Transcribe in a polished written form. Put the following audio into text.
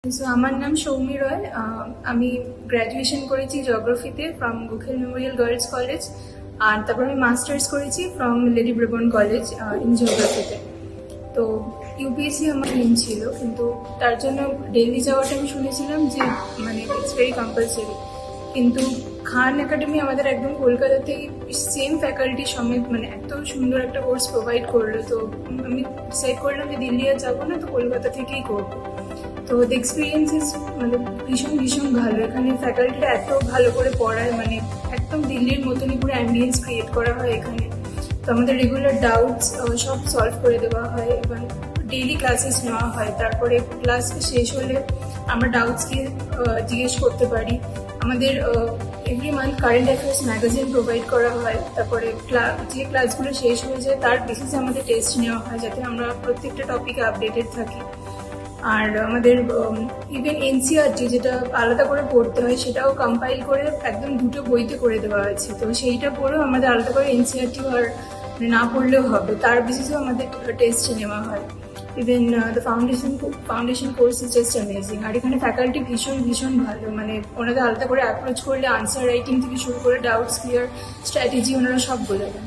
So আমার নাম সৌমি রয়। আমি গ্র্যাজুয়েশন করেছি জিওগ্রাফিতে from Gokhale memorial girls college, আর তারপর আমি মাস্টার্স করেছি from lady Brabourne college in জিওগ্রাফিতে। তো ইউপিএসসি আমার মেন ছিল, কিন্তু তার জন্য দিল্লি যাওয়াটা আমি শুনেছিলাম যে মানে ইটস ভেরি কম্পালসারি। কিন্তু খান একাডেমি আমাদের একদম কলকাতাতেই সেম ফ্যাকাল্টি সমেত মানে এত সুন্দর একটা কোর্স প্রোভাইড করলো। তো আমি ডিসাইড করলাম যে দিল্লি আর যাবো না, তো কলকাতা থেকেই করবো। তো দ্য এক্সপিরিয়েন্স ইজ মানে ভীষণ ভীষণ ভালো। এখানে ফ্যাকাল্টিটা এত ভালো করে পড়ায়, মানে একদম দিল্লির মতনই পুরো অ্যাম্বিয়েন্স ক্রিয়েট করা হয় এখানে। তো আমাদের রেগুলার ডাউটস সব সলভ করে দেওয়া হয় এবং ডেইলি ক্লাসেস নেওয়া হয়। তারপরে ক্লাস শেষ হলে আমরা ডাউটসকে জিজ্ঞেস করতে পারি। আমাদের every month current affairs magazine provide করা হয়। তারপরে যে ক্লাসগুলো শেষ হয়ে যায় তার বেসিসে আমাদের টেস্ট নেওয়া হয়, যাতে আমরা প্রত্যেকটা টপিকে আপডেটেড থাকি। আর আমাদের ইভেন এনসিআরটি যেটা আলাদা করে পড়তে হয়, সেটাও কম্পাইল করে একদম দুটো বইতে করে দেওয়া আছে। তো সেইটা পড়েও আমাদের আলাদা করে এনসিআরটি আর না পড়লেও হবে, তার বেসিসেও আমাদের টেস্ট নেওয়া হয়। Even the foundation course is just amazing. আর এখানে ফ্যাকাল্টি ভীষণ ভীষণ ভালো, মানে ওনাদের আলাদা করে অ্যাপ্রোচ করলে আনসার রাইটিং থেকে শুরু করে ডাউটস ক্লিয়ার স্ট্র্যাটেজি ওনারা সব বলে দেন।